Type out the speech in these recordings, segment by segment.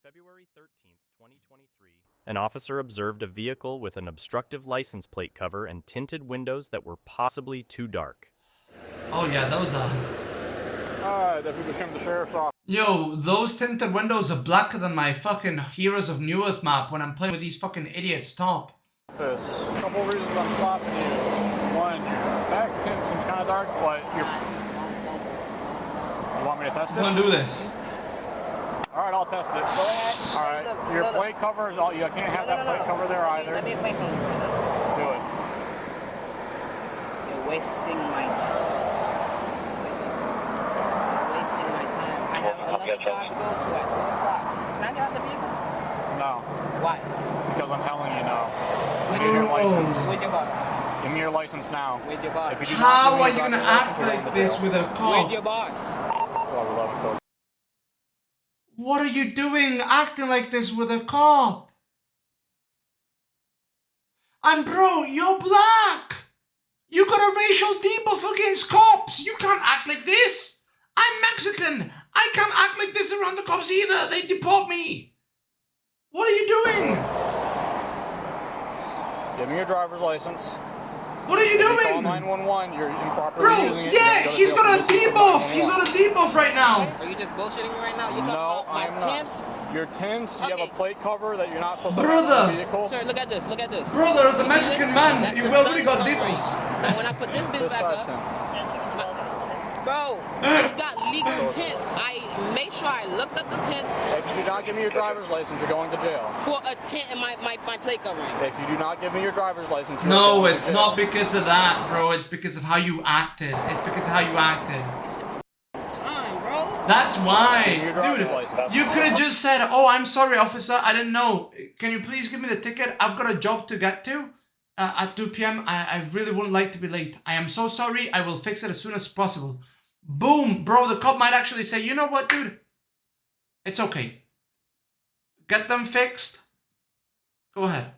February 13th, 2023, an officer observed a vehicle with an obstructive license plate cover and tinted windows that were possibly too dark. Oh yeah, those are... Alright, Deputy Shim, the Sheriff's Office. Yo, those tinted windows are blacker than my fucking Heroes of New Earth map when I'm playing with these fucking idiots. Stop. A couple reasons I'm stopping you. One, your back tint seems kind of dark, but you're... You want me to test it? I'm gonna do this. Alright, I'll test it. Alright, your plate cover is all... You can't have that plate cover there either. Let me play something right now. Do it. You're wasting my time. Wasting my time. I have another job to go to at 2 o'clock. Can I get out the vehicle? No. Why? Because I'm telling you no. Give me your license. Where's your boss? Give me your license now. Where's your boss? If you do How not are give me you your gonna driver's act license, you're like going to this jail. with a Where's cop? your boss? 11 code. What are you doing acting like this with a cop? And bro, you're black! You got a racial debuff against cops! You can't act like this! I'm Mexican! I can't act like this around the cops either! They deport me! What are you doing? Give me your driver's license. What are you If you call doing? 911, you're improperly Bro, using it. yeah, he's got a debuff! He's got a debuff right now! Are you just bullshitting me right now? You're talking No, about my I'm not. tints? Your tints, you have Okay. a plate cover that you're not supposed to have Brother. on the vehicle. Sir, look at this. Look at this. Brother, as a You see Mexican this? man, That's you the already sun got covering. debuffs. And when I put this bitch This back side up, tint. bro, I got legal tints. I made sure I looked up the tints If you do not give me your driver's license, you're going to jail. for a tint in my plate covering. If you do not give me your driver's license, you're No, going it's to jail. not because of that, bro. It's because of how you acted. It's because of how you acted. Time, bro. That's why. Your driver's Dude, license. you could have just said, oh, I'm sorry, officer. I didn't know. Can you please give me the ticket? I've got a job to get to at 2 p.m. I really wouldn't like to be late. I am so sorry. I will fix it as soon as possible. Boom, bro. The cop might actually say, you know what, dude? It's okay. Get them fixed. Go ahead.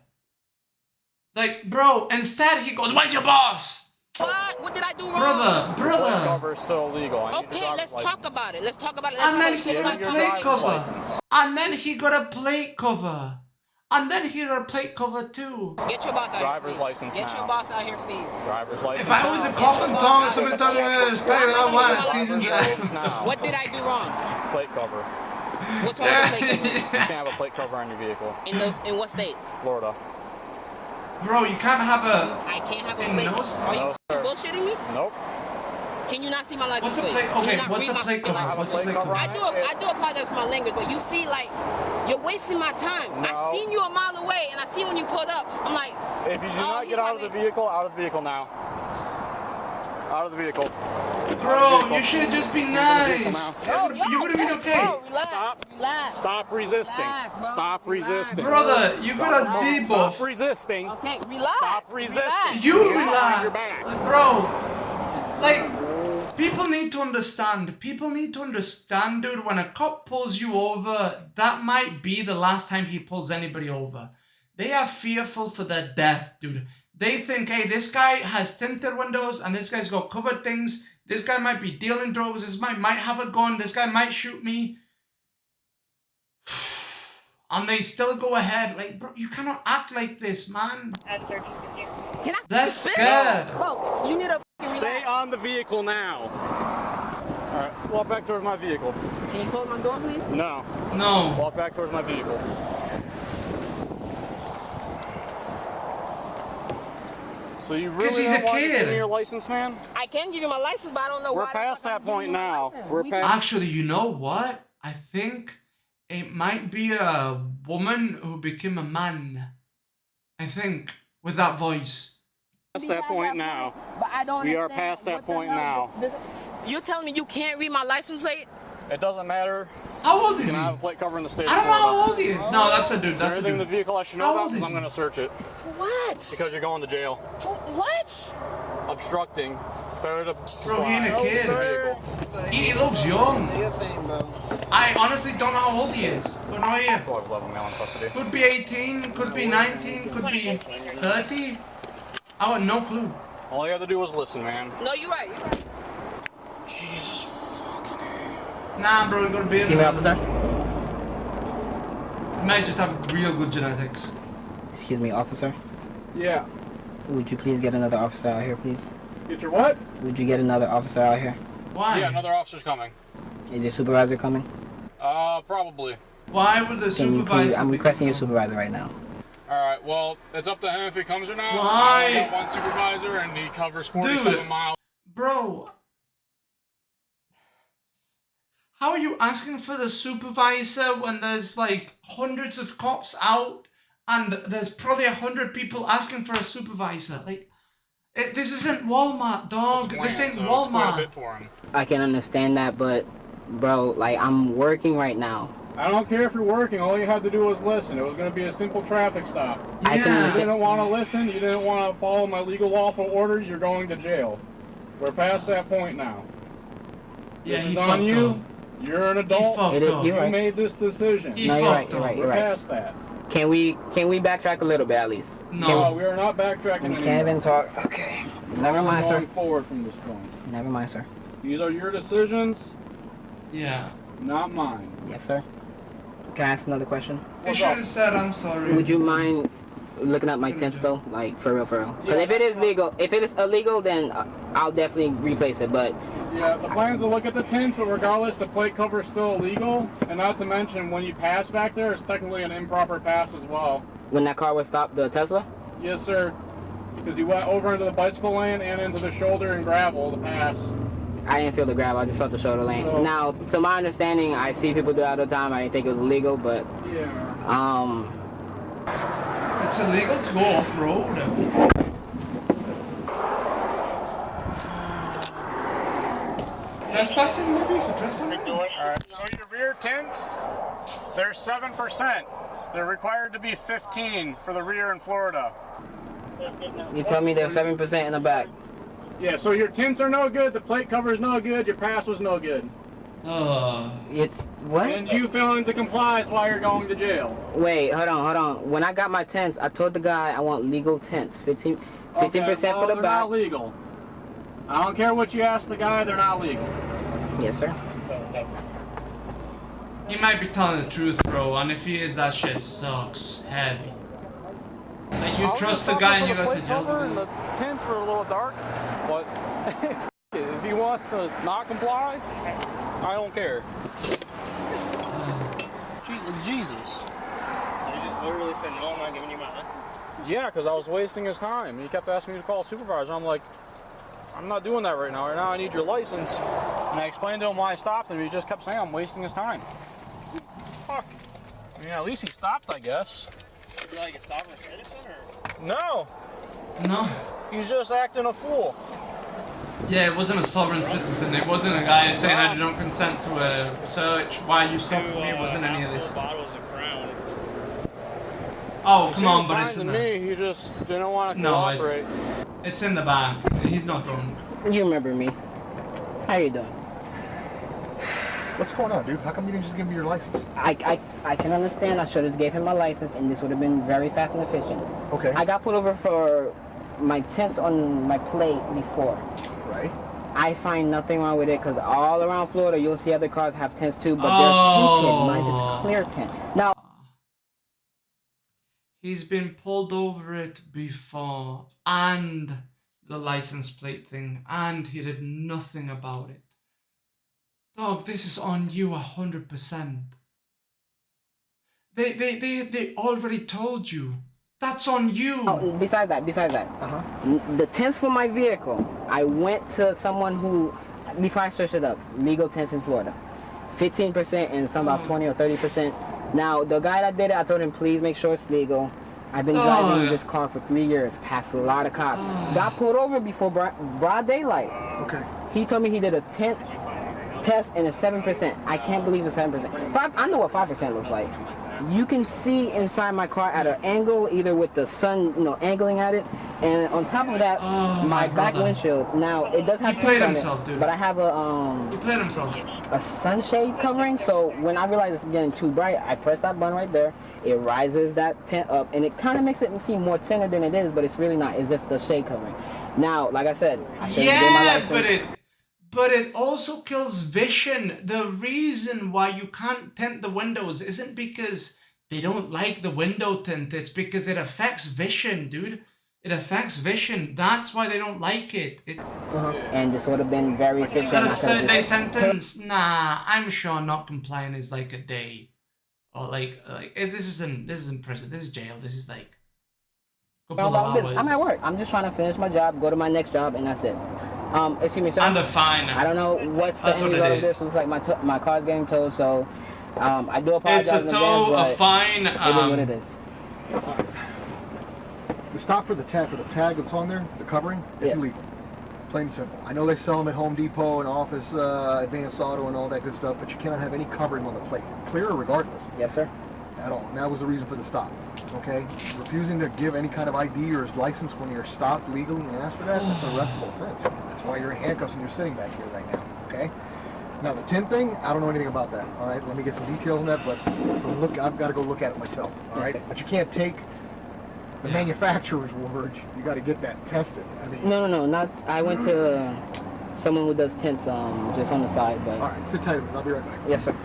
Like, bro, instead he goes, where's your boss? What? What did I do wrong? Brother, Plate brother. cover is still illegal. I need your Okay, driver's let's license. talk about it. Let's talk about it. And then Let's he have got a a your plate driver's cover. license. And then he got a plate cover. And then he got a plate cover too. Get your boss out Driver's here, please. license Get now. your boss out here, please. Driver's license. If I was a now. cop in town and somebody told me to respect it, I want it. Driver's license now. What did I do wrong? Plate cover. What's wrong with the plate cover? You can't have a plate cover on your vehicle. In what state? Florida. Bro, you can't have a... I can't have a In plate those? cover. Are you No, bullshitting me? Nope. Can you not see my license What's a plate... Can you Okay, not what's read a my plate fucking cover? license What's a plate plate cover cover? on I do apologize for my language, but you see, like, you're wasting my time. I No. seen you a mile away, and I see when you pulled up. I'm like, If you do Oh, not he's get out of the probably- vehicle, out of the vehicle now. Out of the vehicle. Bro, you should have just been nice. No, You would have been okay. Bro, relax. Stop. Relax. Stop resisting. Relax, bro. Stop resisting. Brother, you got a Stop debuff. resisting. Okay, relax. Stop resisting. Relax. You Get behind your relax. back. Bro, like, people need to understand. People need to understand, dude, when a cop pulls you over, that might be the last time he pulls anybody over. They are fearful for their death, dude. They think, hey, this guy has tinted windows and this guy's got covered things. This guy might be dealing drugs. This guy might have a gun. This guy might shoot me. And they still go ahead. Like, bro, you cannot act like this, man. Can I? They're scared. Bro, you need to Stay relax. on the vehicle now. Alright, walk back towards my vehicle. Can you close my door, please? No. No. Walk back towards my vehicle. So you 'Cause really he's a don't want to give kid. me your license, man? I can give you my license, but I don't know We're why. past that point now. We're past. Actually, you know what? I think it might be a woman who became a man. I think. With that voice. Past that point now. But I don't We are understand past that what the point hell now. You're telling me you can't read my license plate? It doesn't matter. How old You is he? can have a plate cover in the state I of don't know Florida. how old he is. No, that's a dude. Is there That's a anything in the dude. vehicle I should How know about? old Because is I'm he? going to search it. For what? Because you're going to jail. For what? Obstructing. Failure to Bro, he ain't a comply. kid. He looks young. I honestly don't know how old he is. Got no idea. Well, I've left him now in custody. Could be 18, could be 19, could be 30. I got no clue. All you have to do is listen, man. No, you're right. You're right. Jesus fucking A. Nah, bro, you gotta be See me, officer? You might just have real good genetics. Excuse me, officer. Yeah. Would you please get another officer out here, please? Get your what? Would you get another officer out here? Why? Yeah, another officer's coming. Is your supervisor coming? Probably. Why would the Can you please? supervisor? I'm be requesting your coming? supervisor right now. Alright, well, it's up to him if he comes or not. Why? I got one supervisor and he covers 47 Dude. miles. Bro, how are you asking for the supervisor when there's like hundreds of cops out and there's probably 100 people asking for a supervisor? Like, this isn't Walmart, dog. This ain't so it's quite a Walmart. bit for him. I can understand that, but bro, like I'm working right now. I don't care if you're working. All you had to do was listen. It was going to be a simple traffic stop. I can You Yeah. understand. didn't want to listen. You didn't want to follow my legal lawful order. You're going to jail. We're past that point now. Yeah, This he is fucked on you. up. You're an He adult. fucked It is- up. you're You right. made this decision. He No, you're right, fucked you're up. right, We're you're right. past that. Can we backtrack a little bit at least? No. No, we are not backtracking We anymore. can't even talk. Okay. Never mind, We're going sir. forward from this point. Never mind, sir. These are your decisions, Yeah. not mine. Yes, sir. Can I ask another question? You should have said I'm sorry. Would you mind looking up my tents though? Like for real, for real. Because if it is legal, if it is illegal, then I'll definitely replace it. But Yeah, the plan's to look at the tints, but regardless, the plate cover's still illegal. And not to mention, when you pass back there, it's technically an improper pass as well. when that car was stopped, the Tesla. Yes, sir. Because you went over into the bicycle lane and into the shoulder and gravel to pass. I didn't feel the grab. I just felt the shoulder lane. Oh. Now, to my understanding, I see people do it all the time. I didn't think it was illegal, but Yeah. It's illegal to go off road. Trespassing, maybe for trespassing. Alright, so your rear tints, they're 7%. They're required to be 15 for the rear in Florida. you tell me there's 7% in the back. Yeah, so your tints are no good, the plate cover is no good, your pass was no good. It's what? And you failing to comply is why you're going to jail. Wait, hold on. When I got my tents, I told the guy I want legal tents. 15% Okay, for well, the they're back. not legal. I don't care what you ask the guy, they're not legal. Yes, sir. He might be telling the truth, bro, and if he is, that shit sucks heavy. Like, you trust the guy and you go to jail. And the tints were a little dark, but if he wants to not comply, I don't care. Jesus. So you just literally said, no, I'm not giving you my license? Yeah, because I was wasting his time. He kept asking me to call a supervisor. I'm like, I'm not doing that right now. Right now I need your license. And I explained to him why I stopped, and he just kept saying I'm wasting his time. Fuck. I mean, at least he stopped, I guess. Is he like a sovereign citizen or? No, No. he's just acting a fool. Yeah, it wasn't a sovereign citizen. It wasn't a guy saying I do not consent to a search. Why you stopped me? It wasn't any of this. Full bottles of Crown. Oh, come on, Seemed but fine it's to in the... me. He just didn't want to No, cooperate. it's in the back. He's not drunk. You remember me. How you doing? What's going on, dude? How come you didn't just give me your license? I can understand. I should have gave him my license, and this would have been very fast and efficient. Okay. I got pulled over for my tents on my plate before. Right. I find nothing wrong with it because all around Florida you'll see other cars have tents too, but they're tinted. Mine's is clear tint. Now, He's been pulled over it before, and the license plate thing, and he did nothing about it. Dog, this is on you 100%. They already told you. That's on you. oh, besides that, the tents for my vehicle, I went to someone who, before I searched it up, legal tents in Florida, 15% and some about 20 or 30%. Now, the guy that did it, I told him, please make sure it's legal. I've been driving this car for 3 years, passed a lot of cops. Got pulled over before broad daylight. Okay. He told me he did a tent test and it's 7%. I can't believe it's 7%. I know what 5% looks like. You can see inside my car at an angle, either with the sun, angling at it, and on top of that, my back brother. windshield. Now it does have He played tints on himself, it, dude. but I have He played himself. a sunshade covering. So when I realize it's getting too bright, I press that button right there. It rises that tint up, and it kind of makes it seem more tinted than it is, but it's really not. It's just the shade covering. Now, like I said, I should have my Yeah, license. but it also kills vision. The reason why you can't tint the windows isn't because they don't like the window tint. It's because it affects vision, dude. It affects vision. That's why they don't like it. It's And this would have been very efficient. that a 30-day sentence. Nah, I'm sure not complying is like a day, or like this isn't prison. This is jail. This is like a couple of hours. I'm at work. I'm just trying to finish my job, go to my next job, and that's it. Excuse me, sir. And a fine. I don't know what's the end result of this. Looks like my car's getting towed, so I do apologize. It's a tow, a fine. It is what it is. The stop for the tag, for the tag that's on there, the covering, it's illegal. Plain and simple. I know they sell them at Home Depot and Office, Advanced Auto and all that good stuff, but you cannot have any covering on the plate. Clear or regardless. Yes, sir. At all. And that was the reason for the stop. Okay? Refusing to give any kind of ID or license when you're stopped legally and asked for that, that's an arrestable offense. That's why you're in handcuffs and you're sitting back here right now. Okay? Now the tint thing, I don't know anything about that. All right? Let me get some details on that, but I've got to go look at it myself. All right? But you can't take the manufacturer's word. You got to get that tested. I mean, No, not. I went to someone who does tints, just on the side, but. All right, sit tight a minute. I'll be right back. Yes, sir.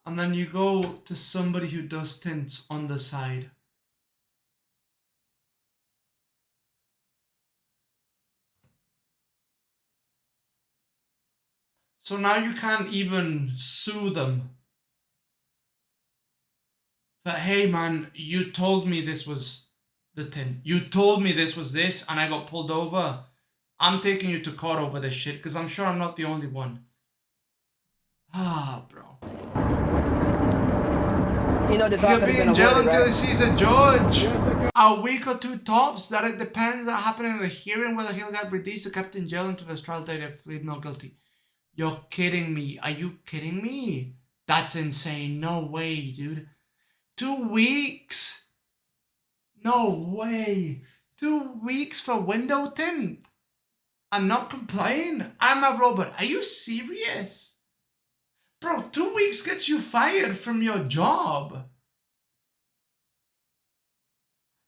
And then you go to somebody who does tints on the side. So now you can't even sue them. But hey man, you told me this was the tint. You told me this was this and I got pulled over. I'm taking you to court over this shit because I'm sure I'm not the only one. Ah, bro. You know, this He'll be in jail until he right? sees a judge. A week or two tops. That it depends on happening in the hearing whether he'll get released or kept in jail until his trial date if plead not guilty. You're kidding me. Are you kidding me? That's insane. No way, dude. 2 weeks? No way. 2 weeks for window tint? I'm not complying. I'm a robot. Are you serious? Bro, 2 weeks gets you fired from your job.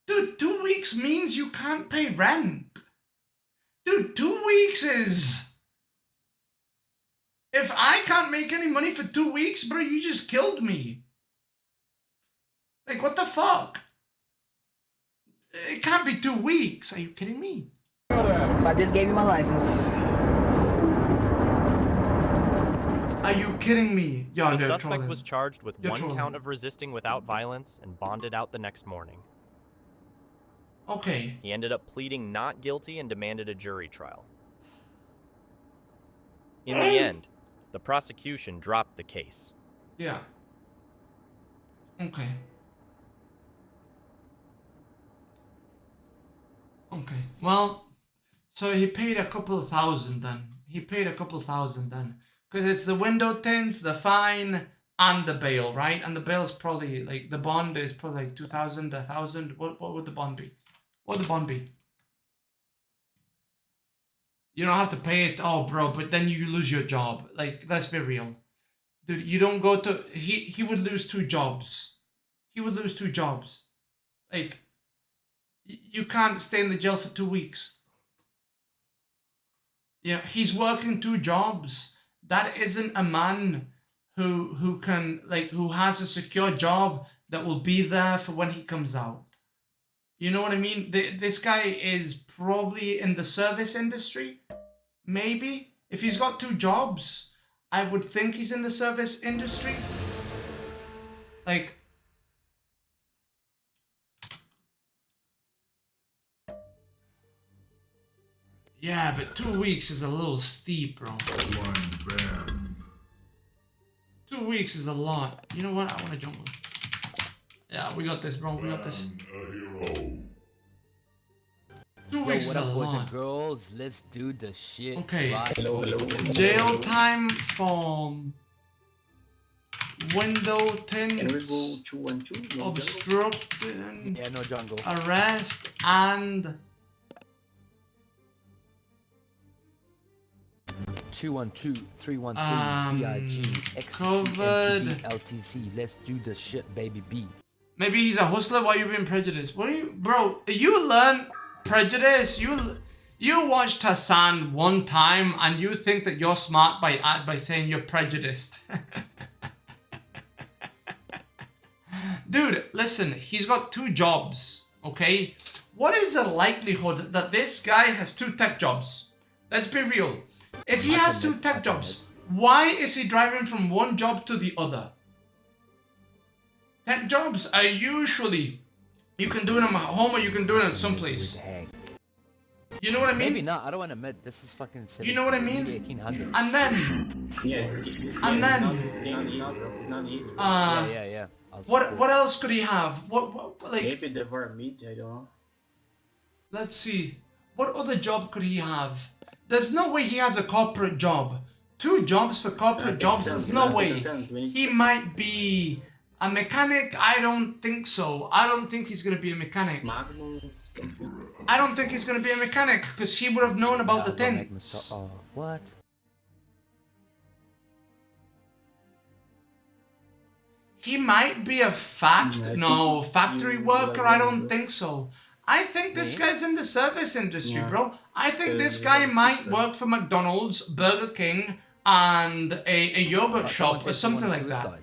Dude, 2 weeks means you can't pay rent. Dude, 2 weeks is... If I can't make any money for 2 weeks, bro, you just killed me. Like, what the fuck? It can't be 2 weeks. Are you kidding me? I just gave you my license. Are you kidding me? Yo, The they're suspect trolling. was charged with You're one trolling. count of resisting without violence and bonded out the next morning. Okay. He ended up pleading not guilty and demanded a jury trial. In the end, the prosecution dropped the case. Yeah. Okay. Okay. Well, so he paid a couple of thousand then. Because it's the window tints, the fine, and the bail, right? And the bail's probably, like, the bond is probably like 2,000, 1,000. What would the bond be? What would the bond be? You don't have to pay it. Oh, bro, but then you lose your job. Like, let's be real. Dude, you don't go to... He would lose 2 jobs. He would lose 2 jobs. Like, you can't stay in the jail for 2 weeks. Yeah, he's working 2 jobs. That isn't a man who can, like, who has a secure job that will be there for when he comes out. You know what I mean? This guy is probably in the service industry. Maybe. If he's got 2 jobs, I would think he's in the service industry. Like... Yeah, but 2 weeks is a little steep, bro. 2 weeks is a lot. You know what? I want to jump on. Yeah, we got this, bro. We got this. 2 weeks is a lot. Girls, let's do the shit. Okay. Right. Jail time from window tint, obstruction, Yeah, no jungle. arrest, and 212-313 BIG covered. LTC. Let's do the shit, baby B. Maybe he's a hustler while you're being prejudiced. What are you, bro? You learn prejudice. You watched Hassan one time and you think that you're smart by saying you're prejudiced. Dude, listen, he's got 2 jobs, okay? What is the likelihood that this guy has 2 tech jobs? Let's be real. If he has 2 tech jobs, why is he driving from one job to the other? Tech jobs are usually, you can do them at home or you can do it at someplace. You know what I mean? Maybe not. I don't want to admit this is fucking. You know what I mean? 1800s. And then, Yeah. what else could he have? What like? Maybe they were meat, I don't know. Let's see. What other job could he have? There's no way he has a corporate job. 2 jobs for corporate jobs. There's no way. He might be a mechanic. I don't think so. I don't think he's gonna be a mechanic. I don't think he's gonna be a mechanic because he would have known about the tints. Oh, what? He might be a factory worker. I don't think so. I think this guy's in the service industry, bro. I think this guy might work for McDonald's, Burger King, and a yogurt shop or something like that.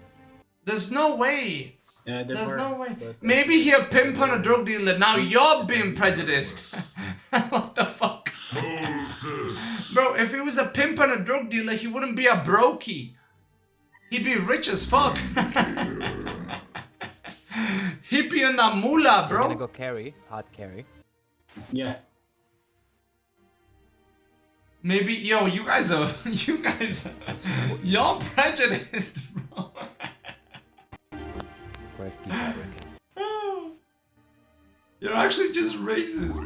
There's no way. There's no way. Maybe he a pimp and a drug dealer. Now you're being prejudiced. What the fuck? Bro, if he was a pimp and a drug dealer, he wouldn't be a brokey. He'd be rich as fuck. He'd be in the moolah, bro. We're gonna go carry. Hot carry. Yeah. Maybe, yo, you're prejudiced, bro. You're actually just racist.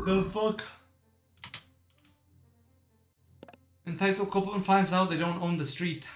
The fuck? Entitled couple finds out they don't own the street.